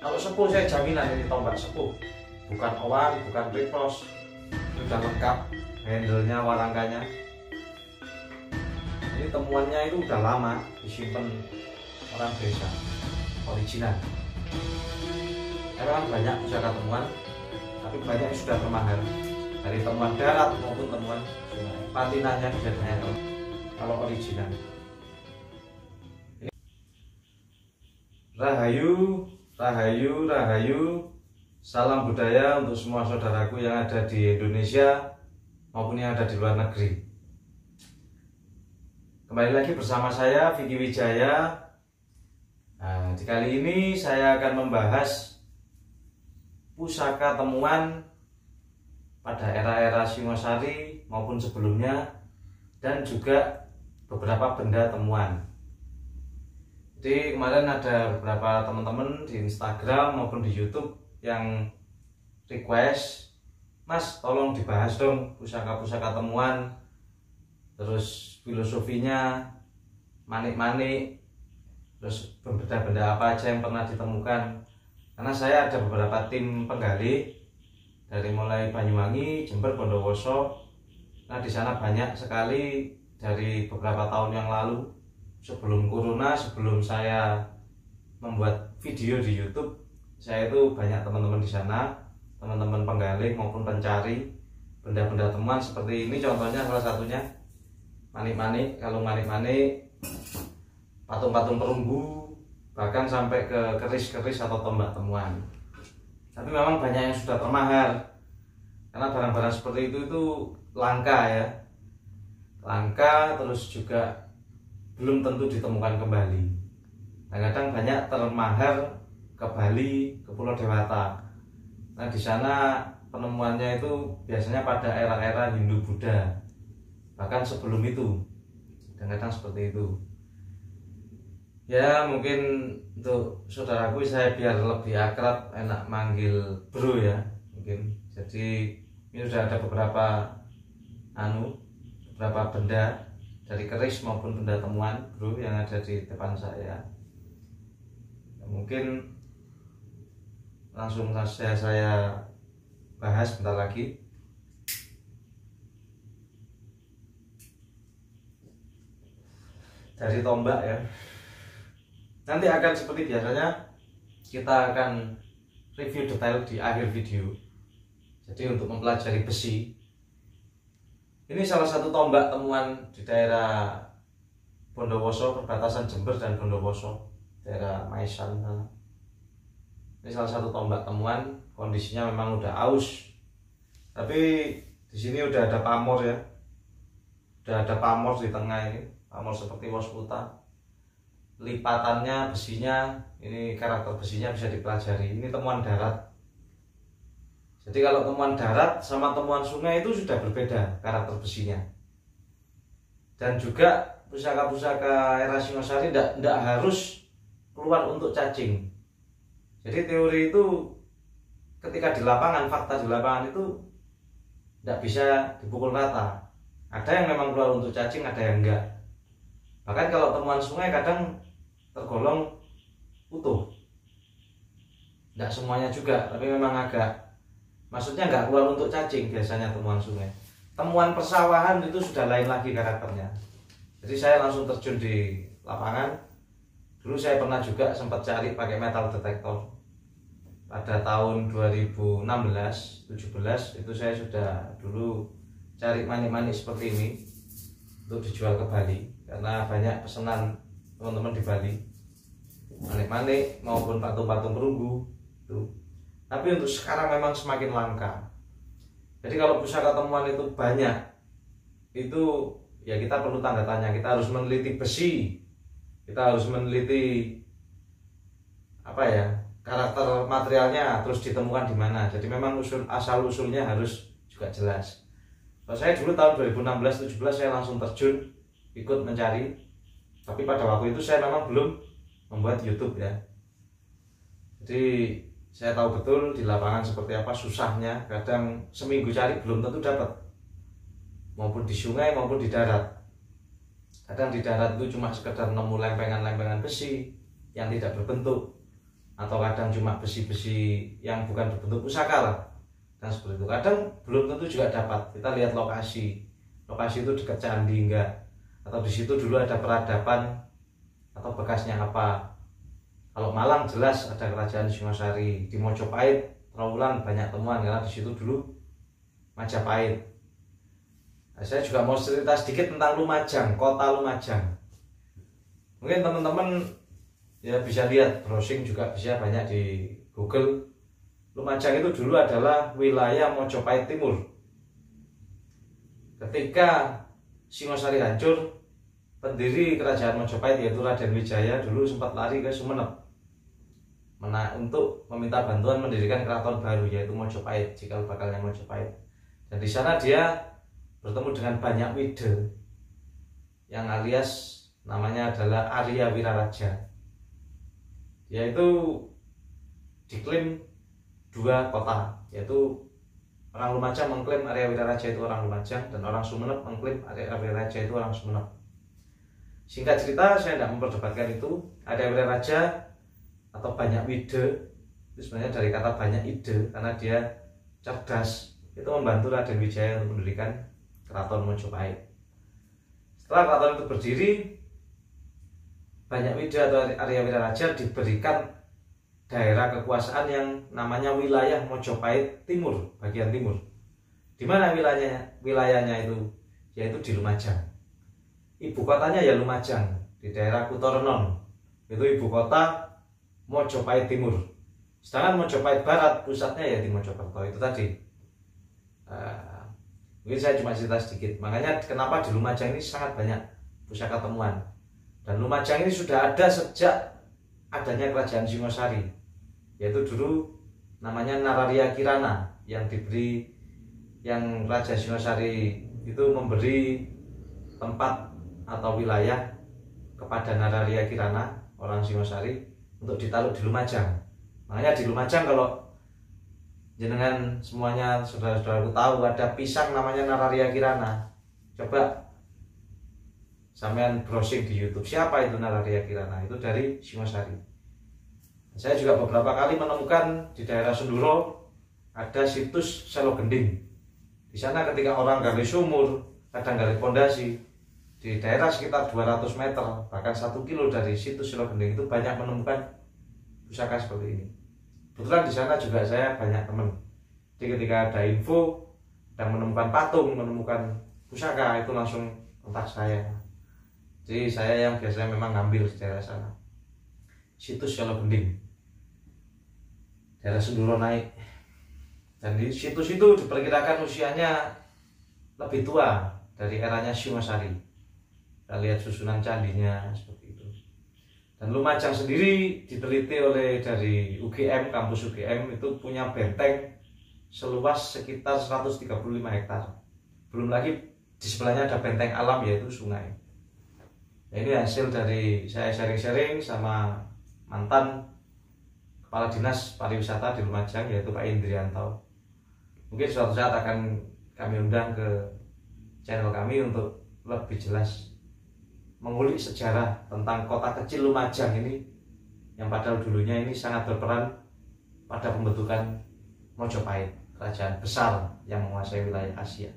Kalau sepuh saya jaminan ini tombak sepuh, bukan owan, bukan triplos, sudah lengkap, handle-nya, warangkanya. Ini temuannya itu udah lama disimpan orang desa, original. Memang banyak pusaka temuan, tapi banyak yang sudah termahal, dari temuan darat maupun temuan sungai. Patinanya bisa ditanya kalau original. Rahayu, rahayu, rahayu. Salam budaya untuk semua saudaraku yang ada di Indonesia maupun yang ada di luar negeri. Kembali lagi bersama saya Vicky Wijaya. Nah, di kali ini saya akan membahas pusaka temuan pada era-era Singosari maupun sebelumnya, dan juga beberapa benda temuan. Jadi kemarin ada beberapa teman-teman di Instagram maupun di YouTube yang request, "Mas, tolong dibahas dong pusaka-pusaka temuan, terus filosofinya, manik-manik, terus benda-benda apa aja yang pernah ditemukan." Karena saya ada beberapa tim penggali dari mulai Banyuwangi, Jember, Bondowoso. Nah, di sana banyak sekali dari beberapa tahun yang lalu, sebelum corona, sebelum saya membuat video di YouTube, saya itu banyak teman-teman di sana, teman-teman penggali maupun pencari benda-benda temuan seperti ini. Contohnya salah satunya manik-manik, kalung manik-manik, patung-patung perunggu, bahkan sampai ke keris-keris atau tombak temuan. Tapi memang banyak yang sudah termahal, karena barang-barang seperti itu langka ya, langka, terus juga belum tentu ditemukan kembali. Kadang-kadang banyak termahal ke Bali, ke Pulau Dewata. Nah, di sana penemuannya itu biasanya pada era-era Hindu Buddha, bahkan sebelum itu, kadang-kadang seperti itu. Ya, mungkin untuk saudaraku saya biar lebih akrab, enak manggil bro ya, mungkin. Jadi ini sudah ada beberapa beberapa benda dari keris maupun benda temuan bro yang ada di depan saya. Ya, mungkin langsung saja saya bahas bentar lagi. Dari tombak ya, nanti akan seperti biasanya kita akan review detail di akhir video. Jadi untuk mempelajari besi, ini salah satu tombak temuan di daerah Bondowoso, perbatasan Jember dan Bondowoso, daerah Maisan. Ini salah satu tombak temuan, kondisinya memang udah aus, tapi di sini udah ada pamor ya, udah ada pamor di tengah ini, pamor seperti wasputa. Lipatannya, besinya, ini karakter besinya bisa dipelajari. Ini temuan darat. Jadi kalau temuan darat sama temuan sungai itu sudah berbeda karakter besinya. Dan juga pusaka-pusaka era Singosari tidak harus keluar untuk cacing. Jadi teori itu ketika di lapangan, fakta di lapangan itu tidak bisa dipukul rata. Ada yang memang keluar untuk cacing, ada yang enggak. Bahkan kalau temuan sungai kadang tergolong utuh. Tidak semuanya juga, tapi memang agak, maksudnya nggak keluar untuk cacing biasanya temuan sungai. Temuan persawahan itu sudah lain lagi karakternya. Jadi saya langsung terjun di lapangan. Dulu saya pernah juga sempat cari pakai metal detektor. Pada tahun 2016-17 itu saya sudah dulu cari manik-manik seperti ini untuk dijual ke Bali, karena banyak pesanan teman-teman di Bali, manik-manik maupun patung-patung perunggu itu. Tapi untuk sekarang memang semakin langka. Jadi kalau pusaka temuan itu banyak, itu ya kita perlu tanda tanya. Kita harus meneliti besi, kita harus meneliti karakter materialnya, terus ditemukan di mana. Jadi memang asal usulnya harus juga jelas. Kalau saya dulu tahun 2016-17 saya langsung terjun ikut mencari. Tapi pada waktu itu saya memang belum membuat YouTube ya. Jadi saya tahu betul di lapangan seperti apa susahnya. Kadang seminggu cari belum tentu dapat, maupun di sungai maupun di darat. Kadang di darat itu cuma sekedar nemu lempengan-lempengan besi yang tidak berbentuk. atau kadang cuma besi-besi yang bukan berbentuk pusaka lah, dan seperti itu. Kadang belum tentu juga dapat. Kita lihat lokasi itu dekat candi enggak, atau di situ dulu ada peradaban atau bekasnya apa. Kalau Malang jelas ada kerajaan Singosari. Di Mojopahit, Trawulan banyak temuan karena di situ dulu Majapahit. Nah, saya juga mau cerita sedikit tentang Lumajang, kota Lumajang. Mungkin teman-teman ya bisa lihat, browsing juga bisa banyak di Google. Lumajang itu dulu adalah wilayah Mojopahit Timur. Ketika Singosari hancur, pendiri kerajaan Mojopahit yaitu Raden Wijaya dulu sempat lari ke Sumeneb untuk meminta bantuan mendirikan keraton baru yaitu Mojopahit, cikal bakalnya Mojopahit. Dan di sana dia bertemu dengan banyak Wide yang alias namanya adalah Arya Wiraraja. Dia itu diklaim dua kota, yaitu orang Lumajang mengklaim Arya Wiraraja itu orang Lumajang, dan orang Sumeneb mengklaim Arya Wiraraja itu orang Sumeneb. Singkat cerita, saya tidak memperdebatkan itu. Arya Wiraraja atau banyak Wide itu sebenarnya dari kata banyak ide, karena dia cerdas. Itu membantu Raden Wijaya untuk mendirikan keraton Mojopahit. Setelah keraton itu berdiri, banyak Wide atau Arya Wiraraja diberikan daerah kekuasaan yang namanya wilayah Mojopahit Timur, bagian timur. Di mana wilayahnya itu? Yaitu di Lumajang. Ibu kotanya ya Lumajang, di daerah Kutorenon. Itu ibu kota Mojopahit Timur. Sedangkan Mojopahit Barat pusatnya ya di Mojokerto itu tadi. Mungkin saya cuma cerita sedikit. Makanya kenapa di Lumajang ini sangat banyak pusaka temuan. Dan Lumajang ini sudah ada sejak adanya kerajaan Singosari, yaitu dulu namanya Nararya Kirana, yang Raja Singosari itu memberi tempat atau wilayah kepada Nararya Kirana, orang Singosari, untuk ditaruh di Lumajang. Makanya di Lumajang, kalau jenengan semuanya saudara-saudaraku tahu, ada pisang namanya Nararya Kirana. Coba sampean browsing di YouTube, siapa itu Nararya Kirana? Itu dari Singosari. Saya juga beberapa kali menemukan di daerah Senduro ada situs Selo Gending. Di sana ketika orang gali sumur, kadang gali pondasi, di daerah sekitar 200 meter bahkan 1 kilo dari situs Selo Gending itu banyak menemukan pusaka seperti ini. Kebetulan di sana juga saya banyak teman. Jadi ketika ada info dan menemukan patung, menemukan pusaka, itu langsung kontak saya. Jadi saya yang biasanya memang ngambil di daerah sana. Situs Selo Gending, daerah Senduro naik. Dan di situs itu diperkirakan usianya lebih tua dari eranya Singosari. Kita lihat susunan candinya seperti itu. Dan Lumajang sendiri diteliti oleh dari UGM, kampus UGM itu punya benteng seluas sekitar 135 hektar. Belum lagi di sebelahnya ada benteng alam yaitu sungai. Nah, ini hasil dari saya sharing-sharing sama mantan Kepala Dinas Pariwisata di Lumajang yaitu Pak Indrianto. Mungkin suatu saat akan kami undang ke channel kami untuk lebih jelas mengulik sejarah tentang kota kecil Lumajang ini, yang padahal dulunya ini sangat berperan pada pembentukan Mojopahit, kerajaan besar yang menguasai wilayah Asia.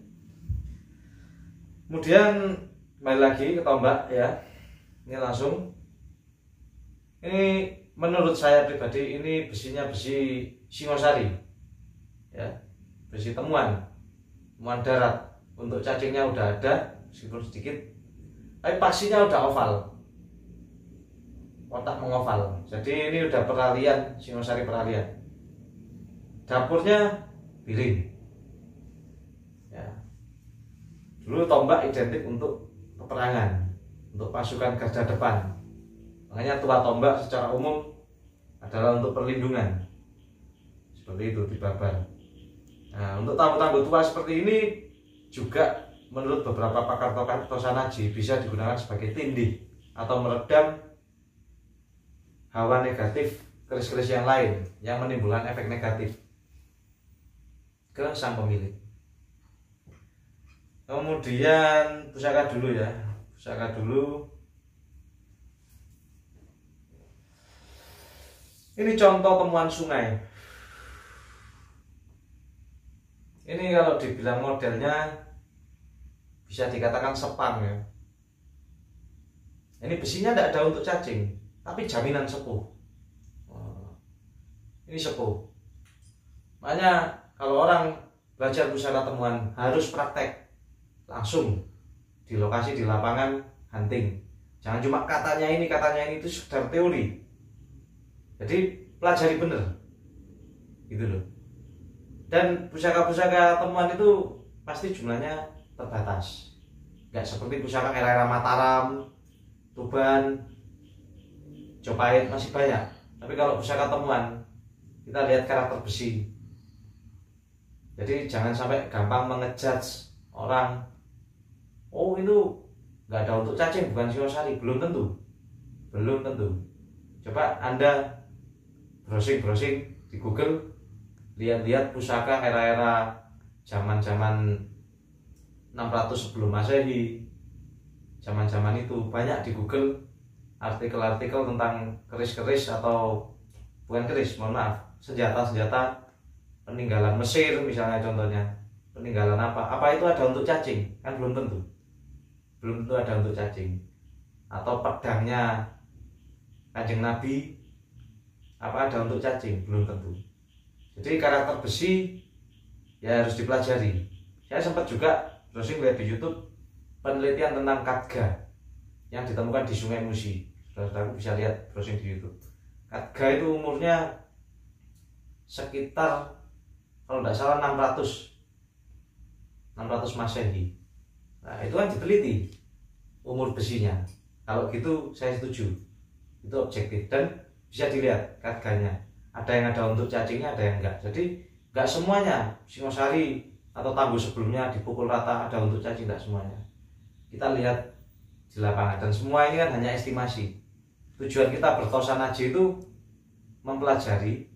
Kemudian kembali lagi ke tombak ya. Ini langsung, ini menurut saya pribadi ini besinya besi Singosari ya, besi temuan darat. Untuk cacingnya udah ada meskipun sedikit, tapi pastinya udah oval, kotak mengoval. Jadi ini udah peralihan, Singosari peralihan. Dapurnya piring ya. Dulu tombak identik untuk peperangan, untuk pasukan garda depan. Makanya tua tombak secara umum adalah untuk perlindungan. Seperti itu di Babar. Nah, untuk tamu-tamu tua seperti ini juga menurut beberapa pakar tosanaji bisa digunakan sebagai tindih atau meredam hawa negatif keris-keris yang lain yang menimbulkan efek negatif ke sang pemilik. Kemudian pusaka dulu ya, pusaka dulu. Ini contoh temuan sungai. Ini kalau dibilang modelnya bisa dikatakan sepang ya. Ini besinya tidak ada untuk cacing, tapi jaminan sepuh. Ini sepuh. Makanya kalau orang belajar pusaka temuan harus praktek langsung di lokasi, di lapangan hunting. Jangan cuma katanya ini itu sekedar teori. Jadi pelajari bener, gitu loh. Dan pusaka-pusaka temuan itu pasti jumlahnya terbatas. Gak seperti pusaka era-era Mataram, Tuban, Jopahit masih banyak. Tapi kalau pusaka temuan, kita lihat karakter besi. Jadi jangan sampai gampang mengejudge orang. Oh itu nggak ada untuk cacing, bukan Singosari. Belum tentu. Coba Anda browsing di Google, lihat-lihat pusaka era-era zaman-zaman 600 sebelum Masehi. Zaman-zaman itu banyak di Google artikel-artikel tentang keris-keris atau bukan keris, mohon maaf, senjata-senjata peninggalan Mesir misalnya contohnya. Peninggalan apa itu ada untuk cacing? Kan belum tentu ada untuk cacing. Atau pedangnya Kanjeng Nabi, apa ada untuk cacing? Belum tentu. Jadi karakter besi ya harus dipelajari. Saya sempat juga browsing lihat di YouTube penelitian tentang Katga yang ditemukan di Sungai Musi. Saudara-saudara bisa lihat browsing di YouTube. Katga itu umurnya sekitar kalau tidak salah 600 Masehi. Nah itu kan diteliti umur besinya. Kalau gitu saya setuju, itu objektif dan bisa dilihat Katganya. Ada yang ada untuk cacingnya, ada yang enggak. Jadi enggak semuanya Singosari atau Tangguh sebelumnya dipukul rata ada untuk cacing, enggak semuanya. Kita lihat di lapangan dan semua ini kan hanya estimasi. Tujuan kita bertosan haji itu mempelajari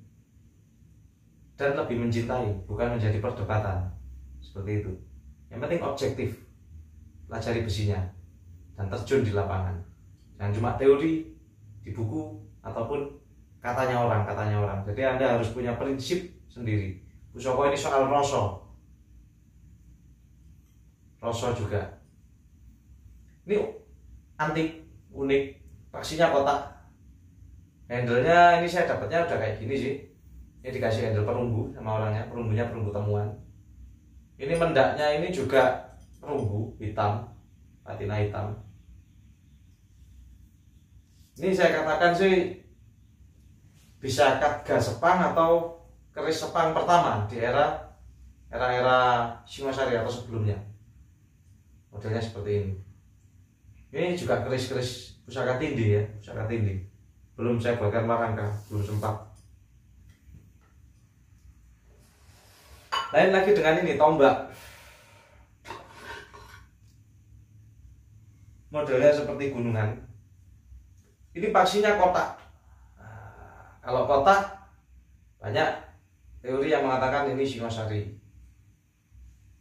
dan lebih mencintai, bukan menjadi perdebatan. Seperti itu. Yang penting objektif, pelajari besinya dan terjun di lapangan. Jangan cuma teori di buku ataupun katanya orang. Jadi Anda harus punya prinsip sendiri. Pusaka ini soal rasa juga. Ini antik, unik, paksinya kotak. Handle-nya ini saya dapatnya udah kayak gini sih. Ini dikasih handle perunggu sama orangnya, perunggunya perunggu temuan. Ini mendaknya ini juga perunggu hitam, patina hitam. Ini saya katakan sih bisa Katga Sepang atau keris Sepang pertama di era Singosari atau sebelumnya. Modelnya seperti ini. Ini juga keris-keris pusaka tindi ya, pusaka tindi. Belum saya buatkan warangka, belum sempat. Lain lagi dengan ini tombak. Modelnya seperti gunungan. Ini paksinya kotak. Nah, kalau kotak banyak teori yang mengatakan ini Singosari.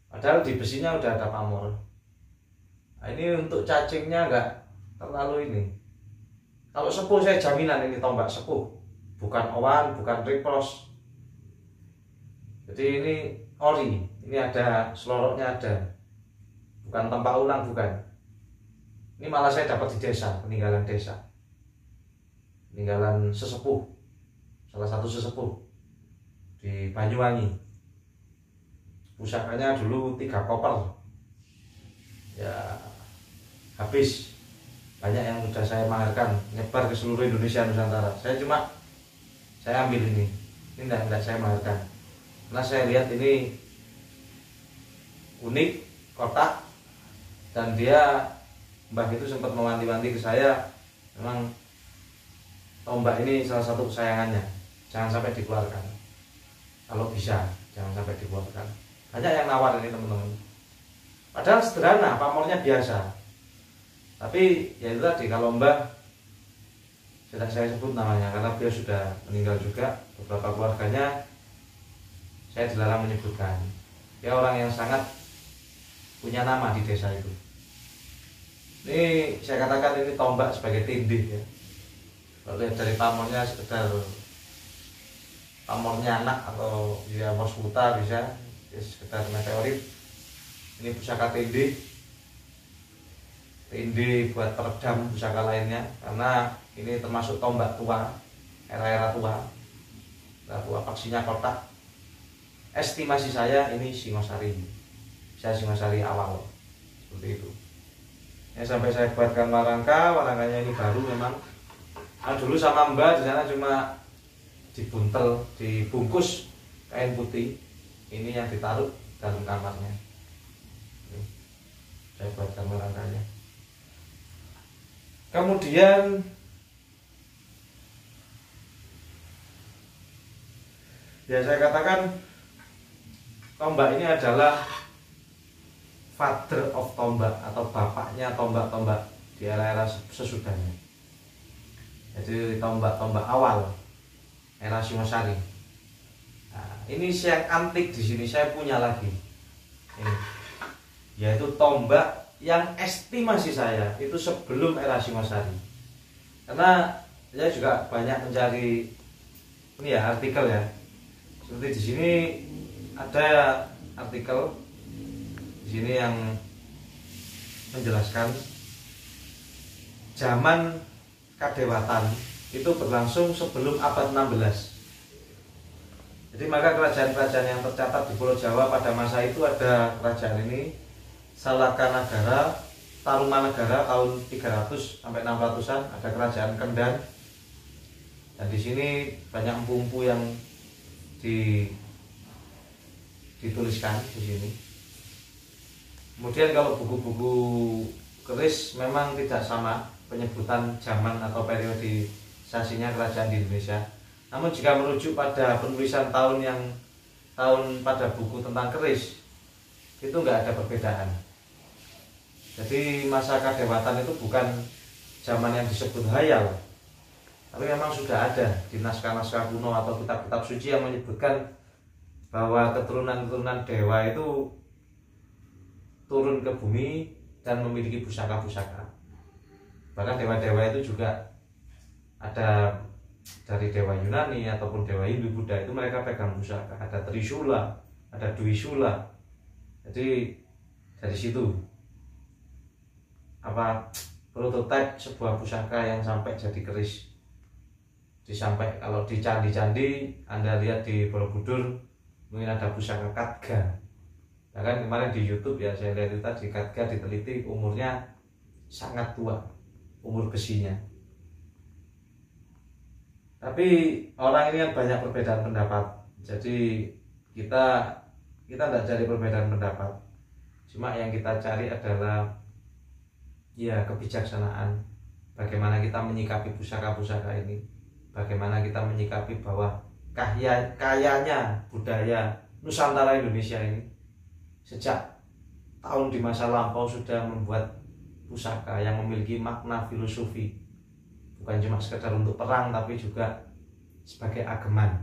Padahal di besinya udah ada pamor. Nah, ini untuk cacingnya enggak terlalu ini. Kalau sepuh saya jaminan ini tombak sepuh. Bukan owan, bukan ripros. Jadi ini ori. Ini ada seloroknya ada. Bukan tempat ulang, bukan. Ini malah saya dapat di desa, peninggalan desa. Peninggalan sesepuh. Salah satu sesepuh di Banyuwangi. Pusakanya dulu 3 koper. Ya habis. Banyak yang sudah saya maharkan, nyebar ke seluruh Indonesia Nusantara. Saya ambil ini enggak saya maharkan. Karena saya lihat ini unik, kotak, dan dia Mbah itu sempat mewanti-wanti ke saya, memang tombak ini salah satu kesayangannya, jangan sampai dikeluarkan. Kalau bisa, jangan sampai dikeluarkan. Banyak yang nawar ini teman-teman. Padahal sederhana, pamornya biasa. Tapi ya itu tadi, kalau Mbah sudah saya sebut namanya karena beliau sudah meninggal juga, beberapa keluarganya saya dilarang menyebutkan. Dia orang yang sangat punya nama di desa itu. Ini saya katakan ini tombak sebagai tindih ya. Kalau lihat dari pamornya sekedar pamornya anak atau ya moskuta bisa, sekedar meteorit. Ini pusaka tindi buat peredam pusaka lainnya, karena ini termasuk tombak tua, era-era tua vaksinnya kotak. Estimasi saya ini Singosari, saya Singosari awal seperti itu. Ya, sampai saya buatkan warangkanya ini baru memang. Nah, dulu sama Mbak di sana cuma dibuntel, dibungkus kain putih. Ini yang ditaruh dalam kamarnya. Saya buatkan warangkanya. Kemudian ya saya katakan tombak ini adalah father of tombak atau bapaknya tombak-tombak di era-era sesudahnya. Jadi tombak-tombak awal era Singosari. Nah, ini yang antik di sini saya punya lagi. Ini yaitu tombak yang estimasi saya itu sebelum era Singosari. Karena saya juga banyak mencari ini ya artikel ya. Seperti di sini ada artikel di sini yang menjelaskan zaman Kadewatan itu berlangsung sebelum abad 16. Jadi maka kerajaan-kerajaan yang tercatat di Pulau Jawa pada masa itu ada kerajaan ini, Salakanagara, Tarumanagara tahun 300 sampai 600-an, ada kerajaan Kendhan. Dan di sini banyak empu-empu yang dituliskan di sini. Kemudian kalau buku-buku keris memang tidak sama penyebutan zaman atau periodisasinya kerajaan di Indonesia. Namun jika merujuk pada penulisan tahun pada buku tentang keris, itu nggak ada perbedaan. Jadi masa Kadewatan itu bukan zaman yang disebut hayal, tapi memang sudah ada di naskah-naskah kuno atau kitab-kitab suci yang menyebutkan bahwa keturunan-keturunan dewa itu turun ke bumi dan memiliki pusaka-pusaka. Bahkan dewa-dewa itu juga ada dari dewa Yunani ataupun dewa Hindu, Buddha, itu mereka pegang pusaka. Ada Trisula, ada Duisula. Jadi dari situ prototipe sebuah pusaka yang sampai jadi keris. Disampai kalau di candi-candi Anda lihat di Borobudur mungkin ada pusaka Katga. Bahkan kemarin di YouTube ya saya lihat itu tadi Katga diteliti umurnya sangat tua, umur besinya. Tapi orang ini kan banyak perbedaan pendapat. Jadi kita tidak cari perbedaan pendapat. Cuma yang kita cari adalah ya kebijaksanaan. Bagaimana kita menyikapi pusaka-pusaka ini. Bagaimana kita menyikapi bahwa kayanya budaya Nusantara Indonesia ini sejak tahun di masa lampau sudah membuat pusaka yang memiliki makna filosofi, bukan cuma sekedar untuk perang tapi juga sebagai ageman.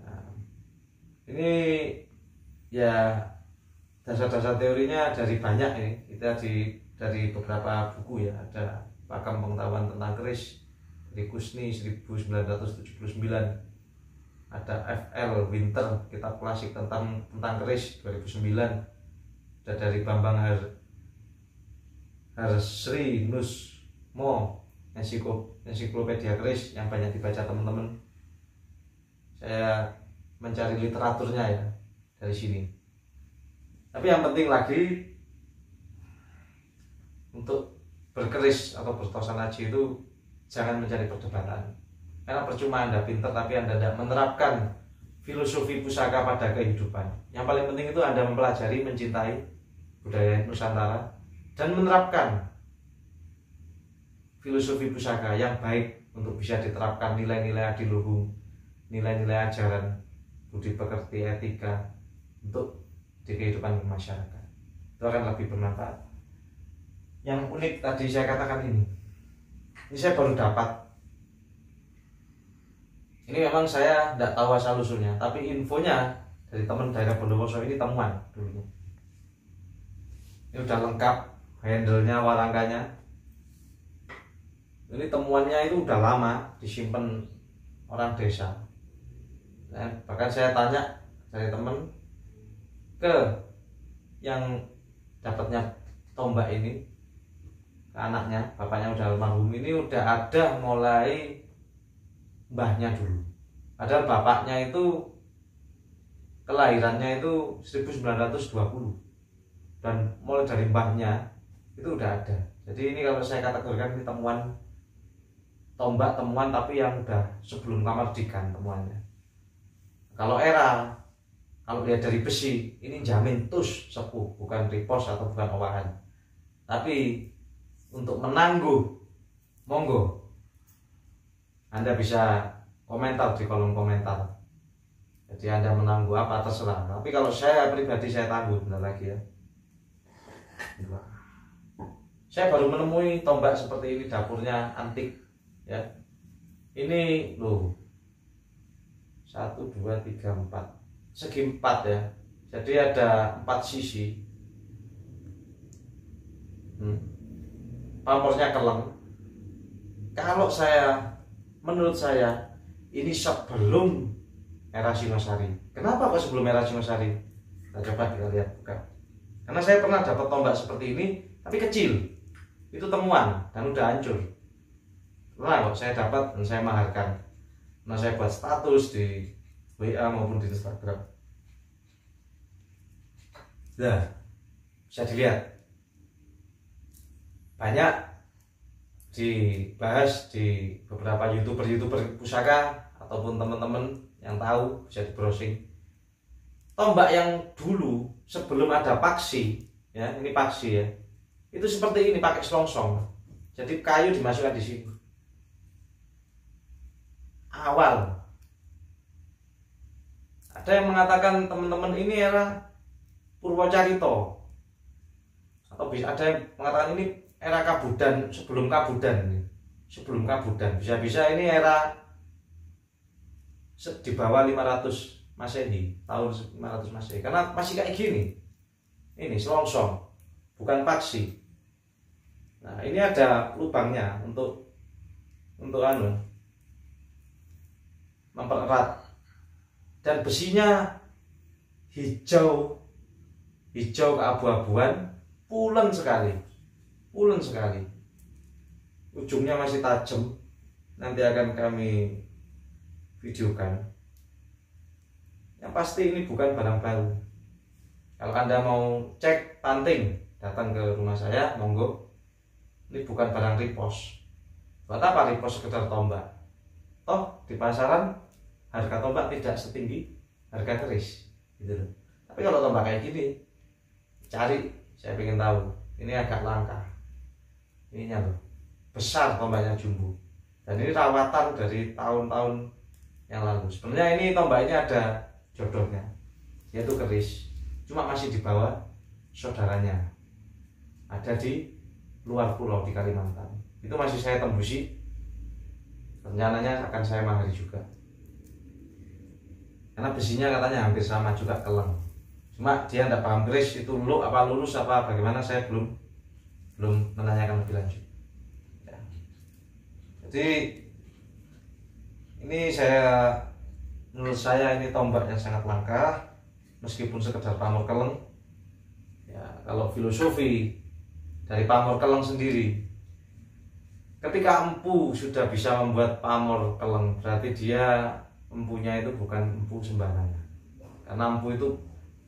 Nah, ini ya dasar-dasar teorinya dari banyak ini. Kita dari beberapa buku ya, ada Pakem Pengetahuan tentang Keris dari Kusni 1979, ada F.L. Winter kitab klasik tentang keris 2009, ada dari Bambang Harsri Nusmo ensiklopedia keris yang banyak dibaca teman-teman. Saya mencari literaturnya ya dari sini. Tapi yang penting lagi untuk berkeris atau bertosan haji itu jangan mencari perdebatan. Karena percuma Anda pintar tapi Anda tidak menerapkan filosofi pusaka pada kehidupan. Yang paling penting itu Anda mempelajari, mencintai budaya Nusantara dan menerapkan filosofi pusaka yang baik untuk bisa diterapkan nilai-nilai adiluhung, nilai-nilai ajaran, budi pekerti, etika untuk di kehidupan masyarakat. Itu akan lebih bermanfaat. Yang unik tadi saya katakan ini saya baru dapat. Ini memang saya tidak tahu asal usulnya, tapi infonya dari teman daerah Bondowoso ini temuan dulunya. Ini udah lengkap, handle-nya, warangkanya. Ini temuannya itu udah lama disimpan orang desa. Bahkan saya tanya dari temen ke yang dapatnya tombak ini, ke anaknya, bapaknya udah almarhum ini, udah ada mulai mbahnya dulu. Padahal bapaknya itu kelahirannya itu 1920, dan mulai dari mbahnya itu udah ada. Jadi ini kalau saya kategorikan ini temuan tombak, temuan tapi yang udah sebelum kemerdekaan temuannya. Kalau lihat dari besi, ini jamin tus sepuh, bukan ripos atau bukan owahan. Tapi untuk menangguh, monggo Anda bisa komentar di kolom komentar. Jadi Anda menangguh apa terserah. Tapi kalau saya pribadi saya tangguh. Bentar lagi ya. Saya baru menemui tombak seperti ini, dapurnya antik ya. Ini loh, 1, 2, 3, 4, segi 4 ya. Jadi ada 4 sisi. Pamornya keleng. Menurut saya ini sebelum era Singosari. Kenapa kok sebelum era Singosari? Kita coba kita lihat buka. Karena saya pernah dapat tombak seperti ini, tapi kecil. Itu temuan dan udah hancur. Pernah kok saya dapat dan saya maharkan. Nah, saya buat status di WA maupun di Instagram. Nah, bisa dilihat. Banyak dibahas di beberapa youtuber pusaka ataupun teman-teman yang tahu bisa di browsing. Tombak yang dulu sebelum ada paksi, ya ini paksi ya, itu seperti ini, pakai selongsong. Jadi kayu dimasukkan di sini. Awal ada yang mengatakan teman-teman ini era Purwocarito, atau ada yang mengatakan ini era Kabudan, sebelum Kabudan. Bisa-bisa ini era di bawah 500 Masehi, tahun 500 Masehi, karena masih kayak gini. Ini selongsong, bukan paksi. Nah, ini ada lubangnya untuk mempererat, dan besinya hijau keabu-abuan, pulen sekali, ujungnya masih tajam. Nanti akan kami videokan. Yang pasti ini bukan barang baru. Kalau Anda mau cek panting, datang ke rumah saya, monggo. Ini bukan barang ripos. Buat apa ripos sekedar tombak? Toh di pasaran harga tombak tidak setinggi harga keris, gitu loh. Tapi kalau tombak kayak gini, cari, saya ingin tahu. Ini agak langka. Ininya loh, besar tombaknya, jumbo. Dan ini rawatan dari tahun-tahun yang lalu. Sebenarnya ini tombak ini ada jodohnya, yaitu keris. Cuma masih di bawah saudaranya, ada di luar pulau di Kalimantan. Itu masih saya tembusi. Rencananya akan saya mahari juga, karena besinya katanya hampir sama juga, keleng. Cuma dia tidak paham keris itu lulus apa bagaimana, saya belum menanyakan lebih lanjut ya. Jadi ini menurut saya ini tombak yang sangat langka, meskipun sekedar pamor keleng ya. Kalau filosofi dari pamor keleng sendiri, ketika empu sudah bisa membuat pamor keleng, berarti dia empunya itu bukan empu sembarangan. Karena empu itu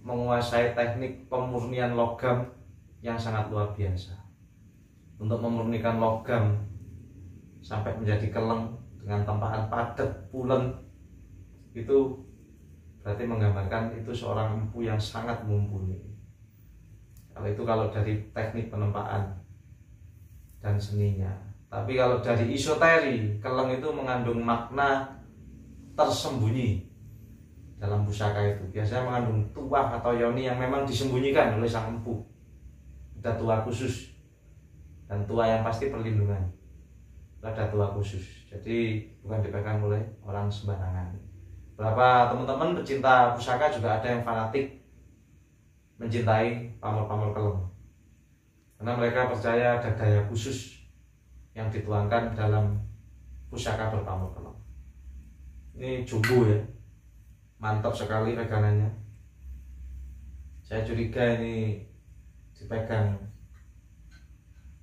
menguasai teknik pemurnian logam yang sangat luar biasa. Untuk memurnikan logam sampai menjadi keleng dengan tempahan padat, pulen, itu berarti menggambarkan itu seorang empu yang sangat mumpuni. Kalau dari teknik penempaan dan seninya. Tapi kalau dari isoteri, keleng itu mengandung makna tersembunyi dalam pusaka itu. Biasanya mengandung tuah atau yoni yang memang disembunyikan oleh sang empu. Ada tuah khusus, dan tuah yang pasti perlindungan. Ada tuah khusus, jadi bukan dipegang oleh orang sembarangan. Beberapa teman-teman pecinta pusaka juga ada yang fanatik mencintai pamor-pamor keleng, karena mereka percaya ada daya khusus yang dituangkan dalam pusaka berpamor keleng. Ini jumbo ya, mantap sekali pegangannya. Saya curiga ini dipegang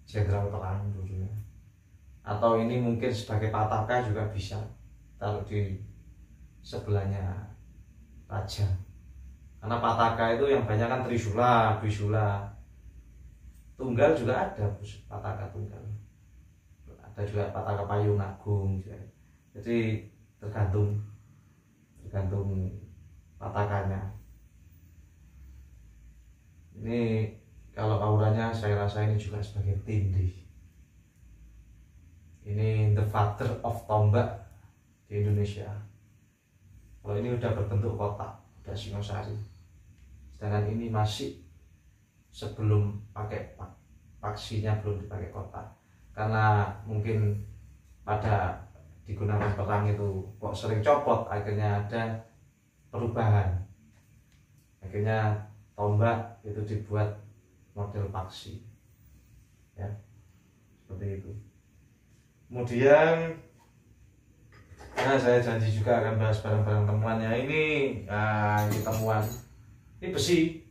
Jenderal Perang dulunya, atau ini mungkin sebagai pataka juga bisa, taruh di sebelahnya raja. Karena pataka itu yang banyak kan trisula, bisula, tunggal juga ada pataka tunggal, ada juga pataka payung agung. Jadi tergantung patakannya. Ini kalau auranya saya rasa ini juga sebagai tindih. Ini the father of tombak di Indonesia. Kalau ini udah berbentuk kotak, udah Singosari. Sedangkan ini masih sebelum pakai paksinya, belum dipakai kotak. Karena mungkin pada digunakan perang itu kok sering copot, akhirnya ada perubahan. Akhirnya tombak itu dibuat model paksi, ya, seperti itu. Kemudian saya janji juga akan bahas barang-barang temuannya. Ini temuan, ini besi,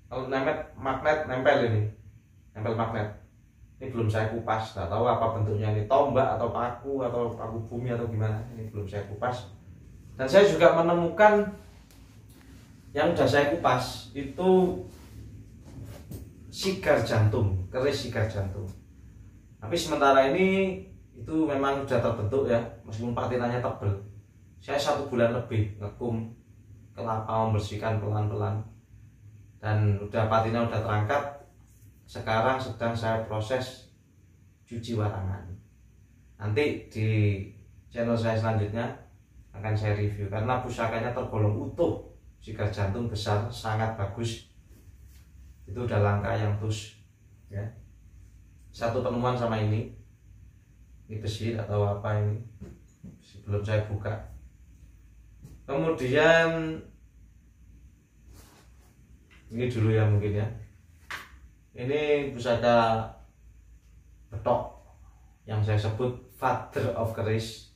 kalau magnet nempel, ini nempel magnet. Ini belum saya kupas, nggak tahu apa bentuknya, ini tombak atau paku bumi atau gimana, ini belum saya kupas. Dan saya juga menemukan yang sudah saya kupas itu sigar jantung, keris sigar jantung. Tapi sementara ini itu memang sudah terbentuk ya, meskipun patinanya tebal. Saya 1 bulan lebih ngekum kelapa, membersihkan pelan-pelan, dan patina udah terangkat. Sekarang sedang saya proses cuci warangan. Nanti di channel saya selanjutnya akan saya review, karena pusakanya tergolong utuh, sigar jantung besar, sangat bagus. Itu udah langka yang tus, ya. Satu penemuan sama ini besi atau apa ini, belum saya buka. Kemudian ini dulu ya mungkin ya. Ini pusaka betok yang saya sebut father of keris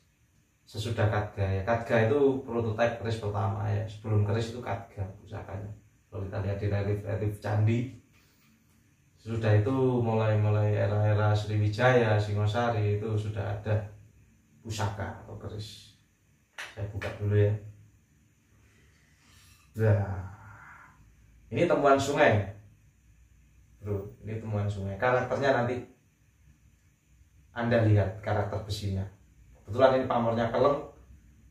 sesudah Katga ya. Katga itu prototipe keris pertama ya. Sebelum keris itu Katga pusakanya. Kalau kita lihat di relief candi, sudah itu mulai era Sriwijaya, Singosari itu sudah ada pusaka atau keris. Saya buka dulu ya. Nah, ini temuan sungai, bro. Ini temuan sungai. Karakternya nanti Anda lihat karakter besinya. Kebetulan ini pamornya keleng,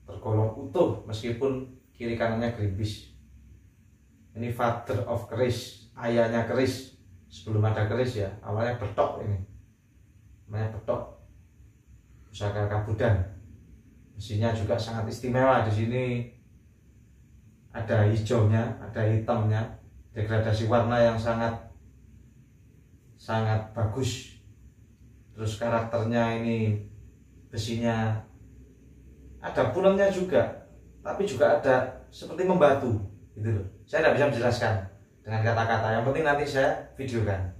tergolong utuh meskipun kiri kanannya gerimis. Ini father of keris, ayahnya keris. Sebelum ada keris ya, awalnya betok ini, namanya betok, pusaka Kabudan. Besinya juga sangat istimewa. Di sini ada hijaunya, ada hitamnya, degradasi warna yang sangat bagus. Terus karakternya ini besinya ada pulemnya juga, tapi juga ada seperti membatu gitu loh. Saya tidak bisa menjelaskan dengan kata-kata, yang penting nanti saya videokan.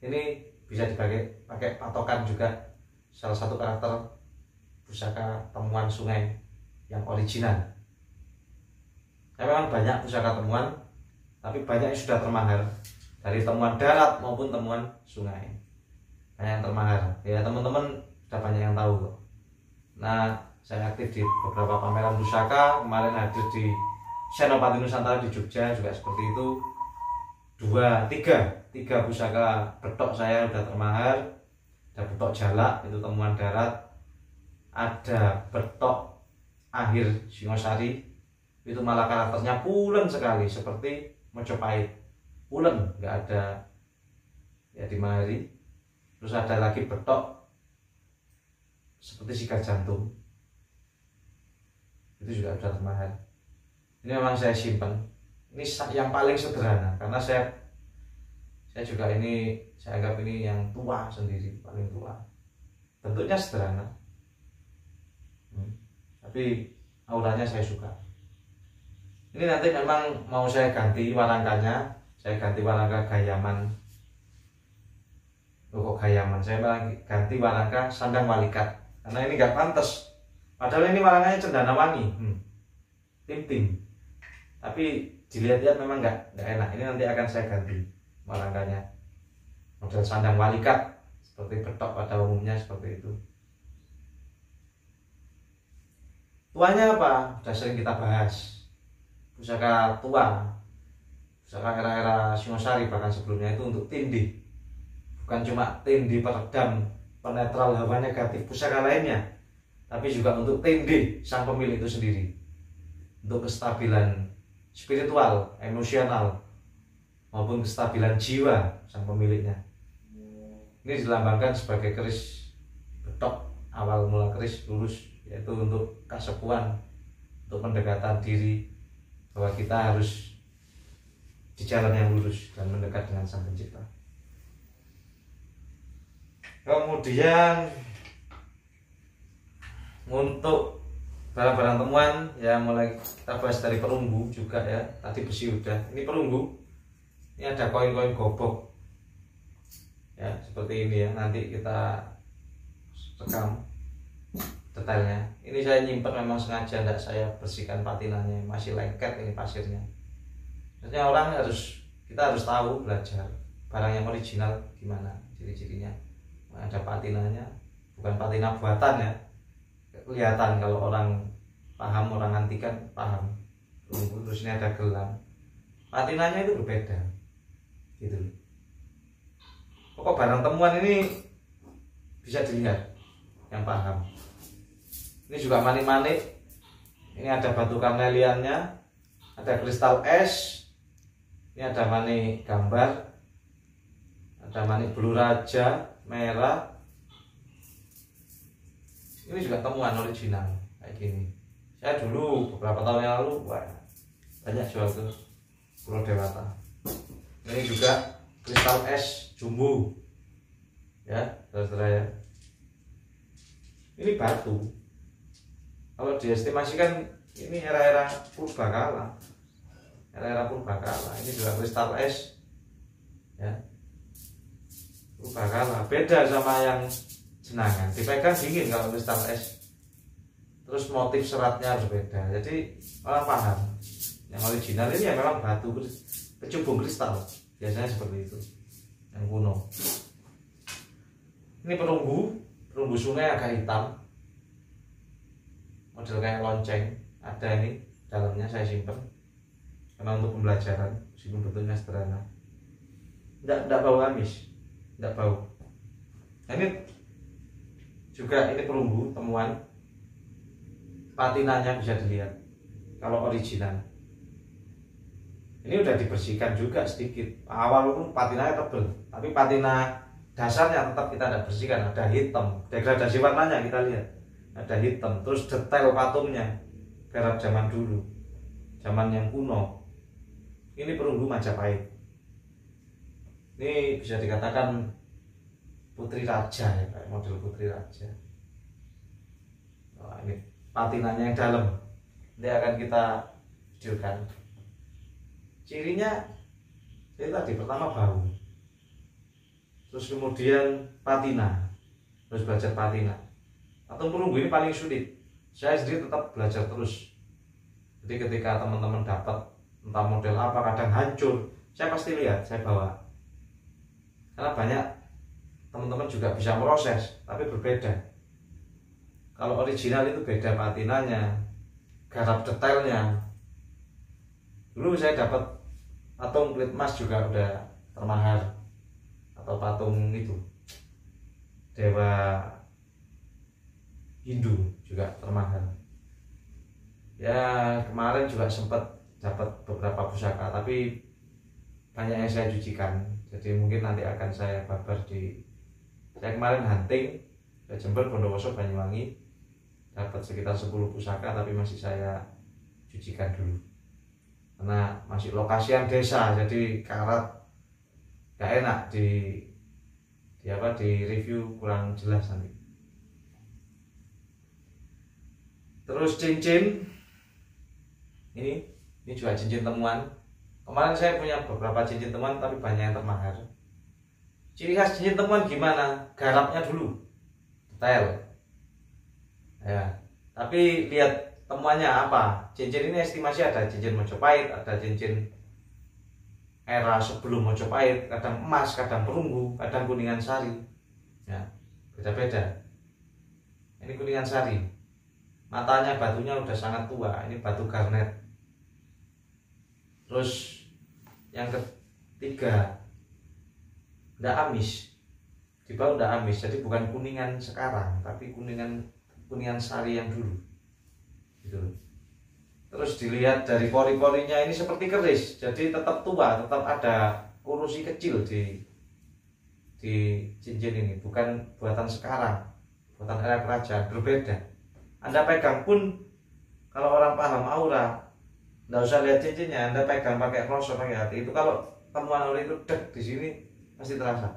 Ini bisa dipakai patokan juga, salah satu karakter pusaka temuan sungai yang original. Memang banyak pusaka temuan, tapi banyak yang sudah termahal, dari temuan darat maupun temuan sungai. Banyak yang termahal ya, teman-teman sudah banyak yang tahu kok. Nah, saya aktif di beberapa pameran pusaka. Kemarin hadir di Senopati Nusantara di Jogja juga seperti itu. Tiga pusaka betok saya udah termahal. Ada betok jalak, itu temuan darat. Ada betok akhir Singosari, itu malah karakternya pulen sekali, seperti Mojopahit, pulen, nggak ada ya di Mari. Terus ada lagi betok seperti sigar jantung, itu juga sudah termahal. Ini memang saya simpan. Ini yang paling sederhana, karena saya juga ini, saya anggap ini yang tua sendiri, paling tua. Bentuknya sederhana, tapi auranya saya suka. Ini nanti memang mau saya ganti warangkanya, saya ganti warangka Gayaman. Kok Gayaman? Saya ganti warangka Sandang Walikat, karena ini nggak pantas. Padahal ini warangkanya Cendana Wangi. tim. Tapi dilihat-lihat memang nggak enak. Ini nanti akan saya ganti rangkanya, model sandang walikat seperti betok pada umumnya seperti itu. Tuanya apa? Sudah sering kita bahas. Pusaka tua, pusaka era-era Singosari bahkan sebelumnya itu untuk tindih. Bukan cuma tindih peredam penetral hawa negatif pusaka lainnya, tapi juga untuk tindih sang pemilik itu sendiri, untuk kestabilan spiritual, emosional, maupun kestabilan jiwa sang pemiliknya. Ini dilambangkan sebagai keris betok, awal mula keris lurus, yaitu untuk kasepuan, untuk pendekatan diri, bahwa kita harus di jalan yang lurus dan mendekat dengan Sang Pencipta. Kemudian untuk barang-barang temuan ya, mulai kita bahas dari perunggu juga ya. Tadi besi udah, ini perunggu. Ini ada koin-koin gobok ya, seperti ini ya. Nanti kita rekam detailnya. Ini saya nyimpen memang sengaja, tidak saya bersihkan patinanya, masih lengket ini pasirnya. Maksudnya kita harus tahu, belajar barang yang original gimana ciri-cirinya. Ada patinanya, bukan patina buatan ya. Kelihatan kalau orang paham, orang antik kan paham. Terus ini ada gelang, patinanya itu berbeda gitu. Pokok barang temuan ini bisa dilihat yang paham. Ini juga manik-manik. Ini ada batu karneliannya, ada kristal es. Ini ada manik gambar, ada manik blue raja merah. Ini juga temuan original kayak gini. Saya dulu beberapa tahun yang lalu banyak jual ke Pulau Dewata. Ini juga kristal es jumbo ya, saudara ya. Ini batu, kalau diestimasikan ini era-era purbakala. Ini juga kristal es ya, purbakala. Beda sama yang jenangan, dipegang dingin kalau kristal es. Terus motif seratnya berbeda, jadi orang paham. Yang original ini ya memang batu kecubung kristal, biasanya seperti itu yang kuno. Ini perunggu sungai agak hitam, model kayak lonceng. Ada ini dalamnya, saya simpen memang untuk pembelajaran, meskipun bentuknya sederhana. Tidak bau amis, tidak bau. Nah, ini juga ini perunggu temuan, patinanya bisa dilihat kalau original. Ini udah dibersihkan juga sedikit. Awal itu patinanya tebel, tapi patina dasarnya tetap kita tidak bersihkan. Ada hitam, degradasi warnanya kita lihat, ada hitam. Terus detail patungnya garap zaman dulu, zaman yang kuno. Ini perunggu Majapahit. Ini bisa dikatakan putri raja ya, kayak model putri raja. Nah, ini patinanya yang dalam, ini akan kita videokan. Cirinya itu tadi, pertama bau, terus kemudian patina, terus belajar patina. Patung perunggu ini paling sulit. Saya sendiri tetap belajar terus. Jadi ketika teman-teman dapat entah model apa, kadang hancur, saya pasti lihat, saya bawa. Karena banyak teman-teman juga bisa proses, tapi berbeda. Kalau original itu beda patinanya, garap detailnya. Dulu saya dapat patung kulit emas juga udah termahal, atau patung itu dewa Hindu juga termahal. Ya kemarin juga sempat dapat beberapa pusaka, tapi banyak yang saya cucikan. Jadi mungkin nanti akan saya babar di. Saya kemarin hunting ke Jember, Bondowoso, Banyuwangi, dapat sekitar 10 pusaka, tapi masih saya cucikan dulu. Karena masih lokasian desa, jadi karat gak enak di review, kurang jelas nanti. Terus cincin ini juga cincin temuan. Kemarin saya punya beberapa cincin temuan, tapi banyak yang termahal. Ciri khas cincin temuan gimana? Garapnya dulu detail ya, tapi lihat temuannya apa? Cincin ini estimasi ada cincin Mojopahit, ada cincin era sebelum Mojopahit, kadang emas, kadang perunggu, kadang kuningan sari. Ya, beda-beda. Ini kuningan sari. Matanya, batunya udah sangat tua. Ini batu garnet. Terus yang ketiga, nggak amis. Di bawah nggak amis. Jadi bukan kuningan sekarang, tapi kuningan sari yang dulu. Gitu. Terus dilihat dari pori-porinya ini seperti keris, jadi tetap tua, tetap ada kurusi kecil di cincin ini, bukan buatan sekarang, buatan era kerajaan, berbeda. Anda pegang pun, kalau orang paham aura, nggak usah lihat cincinnya, Anda pegang pakai rosok, pakai hati, itu kalau temuan aura itu dek di sini pasti terasa.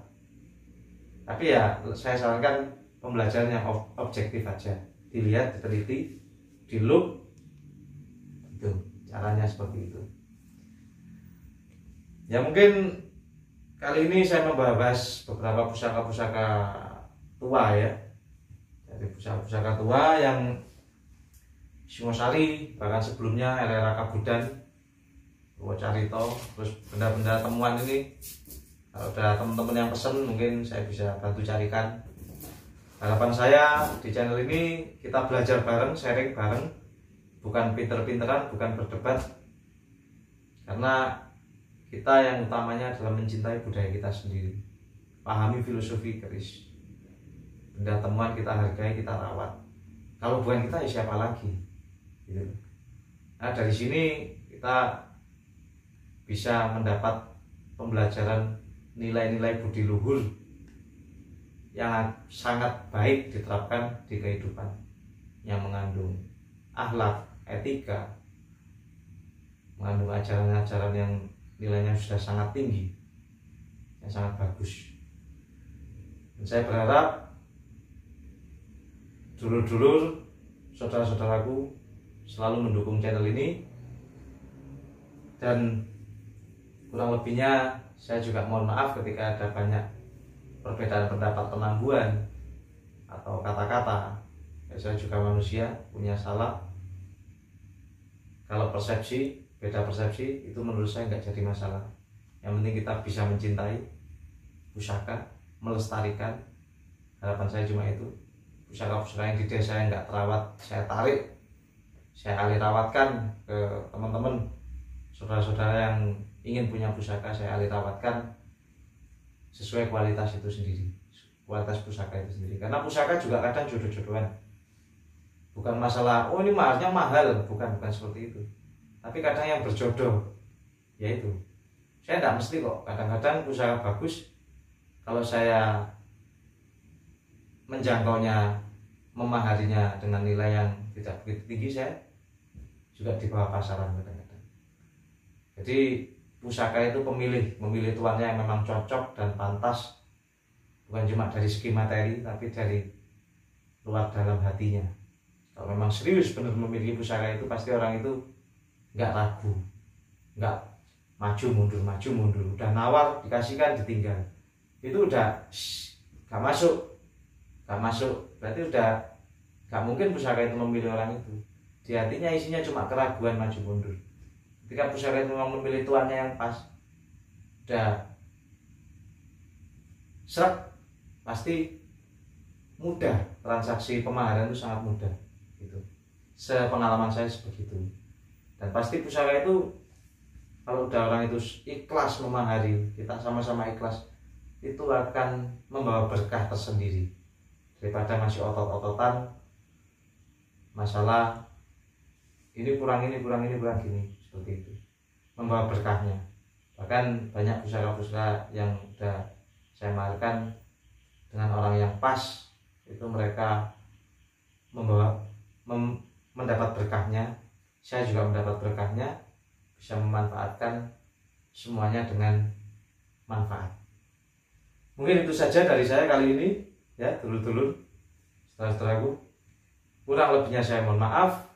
Tapi ya saya sarankan pembelajarannya objektif aja, dilihat, diteliti, di loop. Itu caranya seperti itu. Ya mungkin kali ini saya membahas beberapa pusaka-pusaka tua ya. Dari pusaka-pusaka tua yang Singosari, bahkan sebelumnya era-era Kabudan, Purwocarito, terus benda-benda temuan ini kalau ada teman-teman yang pesen mungkin saya bisa bantu carikan. Harapan saya di channel ini kita belajar bareng, sharing bareng, bukan pinter-pinteran, bukan berdebat, karena kita yang utamanya adalah mencintai budaya kita sendiri, pahami filosofi keris, benda temuan kita hargai, kita rawat. Kalau bukan kita ya siapa lagi gitu. Nah dari sini kita bisa mendapat pembelajaran nilai-nilai budi luhur yang sangat baik diterapkan di kehidupan, yang mengandung akhlak, etika, mengandung ajaran-ajaran yang nilainya sudah sangat tinggi, yang sangat bagus. Dan saya berharap dulur-dulur, saudara-saudaraku selalu mendukung channel ini, dan kurang lebihnya saya juga mohon maaf ketika ada banyak perbedaan pendapat, penangguhan atau kata-kata. Ya, saya juga manusia, punya salah. Kalau persepsi, beda persepsi, itu menurut saya nggak jadi masalah. Yang penting kita bisa mencintai pusaka, melestarikan. Harapan saya cuma itu. Pusaka-pusaka yang di desa saya nggak terawat, saya tarik, saya alih rawatkan ke teman-teman, saudara-saudara yang ingin punya pusaka, saya alih rawatkan sesuai kualitas itu sendiri, kualitas pusaka itu sendiri. Karena pusaka juga kadang jodoh-jodohan, bukan masalah oh ini mahalnya mahal, bukan seperti itu. Tapi kadang yang berjodoh, yaitu saya tidak mesti kok. Kadang-kadang pusaka bagus, kalau saya menjangkaunya, memaharinya dengan nilai yang tidak begitu tinggi, saya juga di bawah pasaran kadang-kadang. Jadi pusaka itu memilih tuannya yang memang cocok dan pantas, bukan cuma dari segi materi, tapi dari luar dalam hatinya. Kalau memang serius benar memiliki pusaka itu, pasti orang itu nggak ragu, nggak maju mundur, udah nawar dikasihkan ditinggal, itu udah nggak masuk, berarti udah nggak mungkin pusaka itu memilih orang itu. Di hatinya isinya cuma keraguan, maju mundur. Ketika pusaka itu memang memilih tuannya yang pas, udah seret, pasti mudah, transaksi pemaharan itu sangat mudah gitu. Sepengalaman saya sebegitu. Dan pasti pusaka itu kalau udah orang itu ikhlas memahari, kita sama-sama ikhlas, itu akan membawa berkah tersendiri daripada masih otot-ototan masalah ini kurang gini, seperti itu. Membawa berkahnya. Bahkan banyak pusaka-pusaka yang udah saya maharkan dengan orang yang pas, itu mereka mendapat berkahnya, saya juga mendapat berkahnya, bisa memanfaatkan semuanya dengan manfaat. Mungkin itu saja dari saya kali ini ya, dulur-dulur, saudara-saudaraku. Kurang lebihnya saya mohon maaf.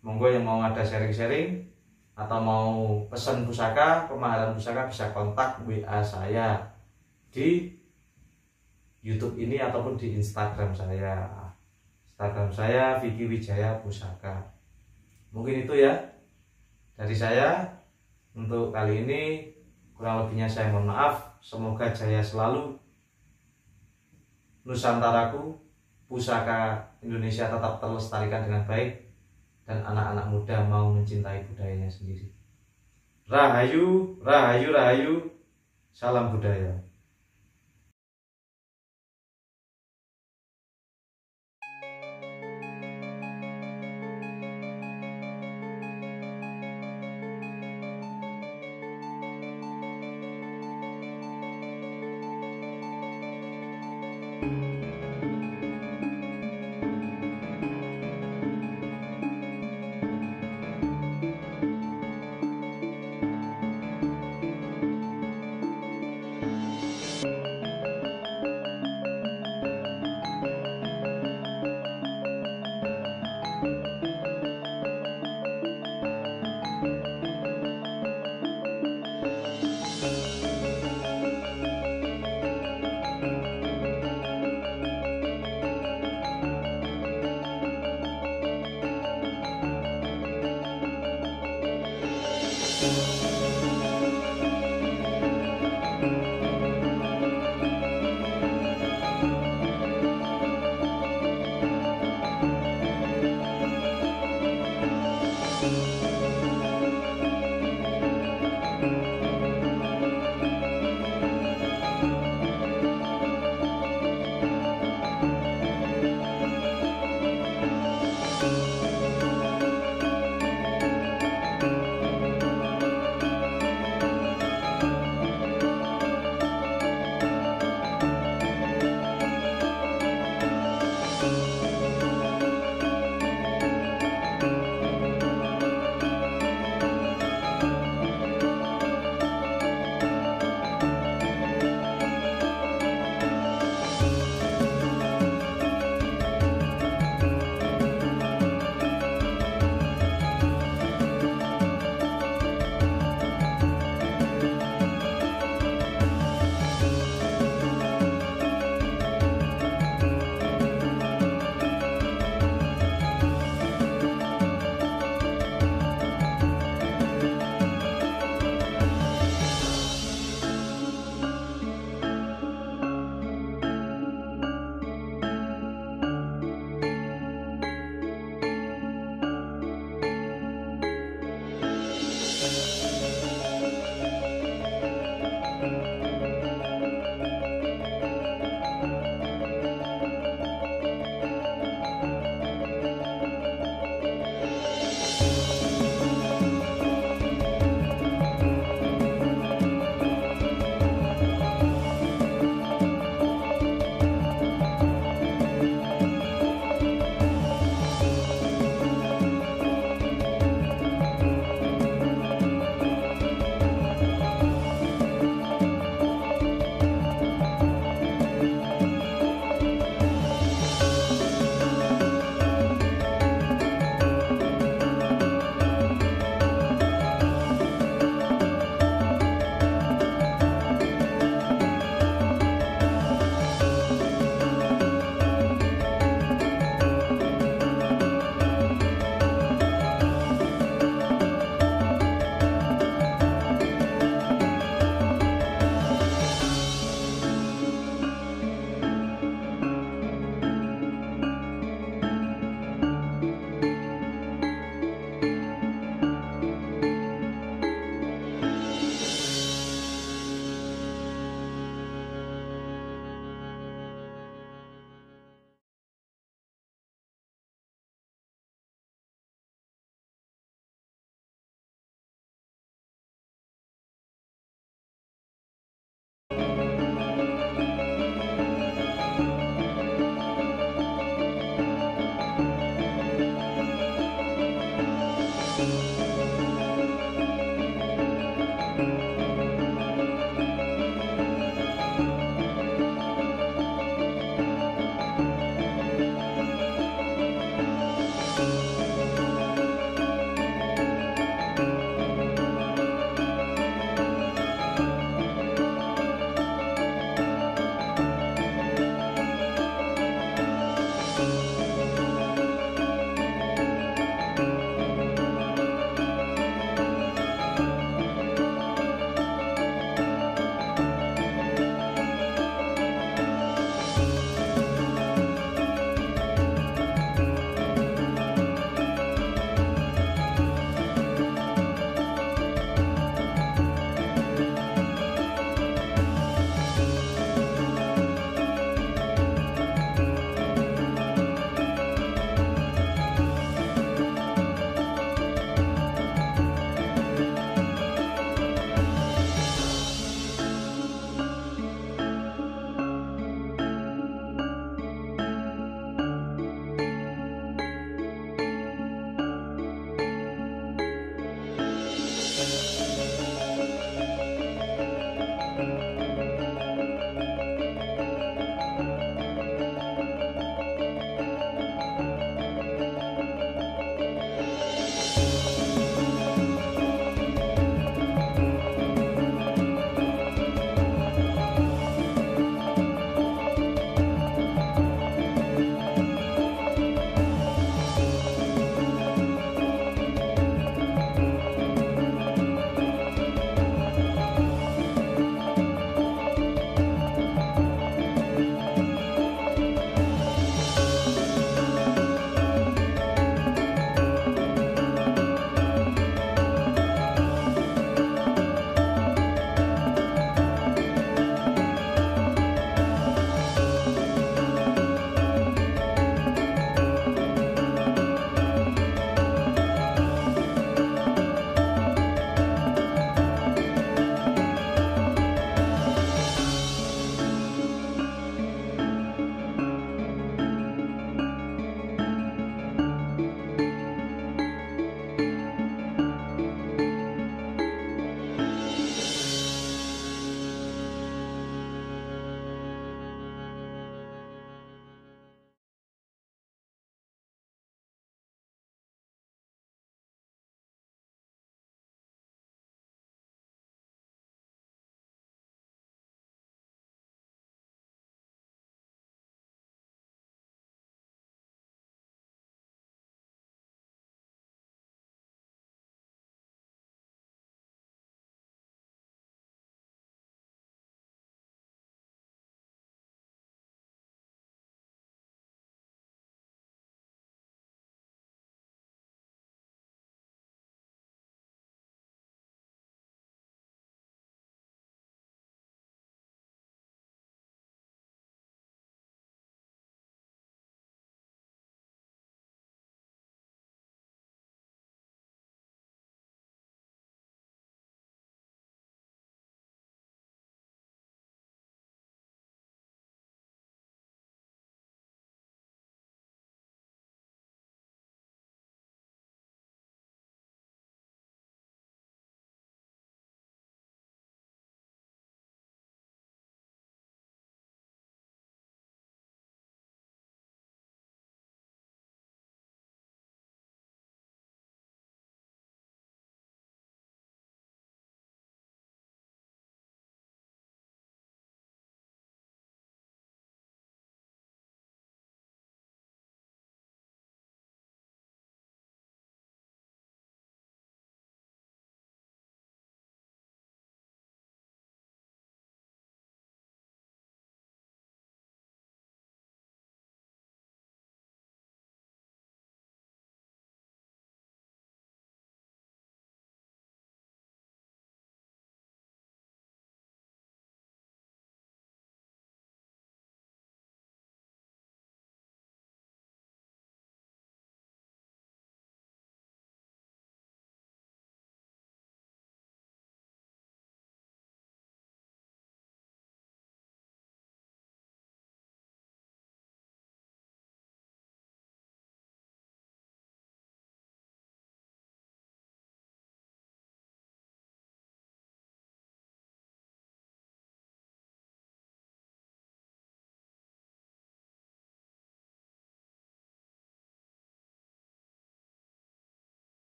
Monggo yang mau ada sharing-sharing atau mau pesan pusaka, pemaharan pusaka, bisa kontak WA saya di YouTube ini ataupun di Instagram saya. Instagram saya Vicky Wijaya Pusaka. Mungkin itu ya dari saya untuk kali ini. Kurang lebihnya saya mohon maaf. Semoga jaya selalu. Nusantaraku, pusaka Indonesia tetap terlestarikan dengan baik, dan anak-anak muda mau mencintai budayanya sendiri. Rahayu, rahayu, rahayu. Salam budaya. Thank you. Thank you.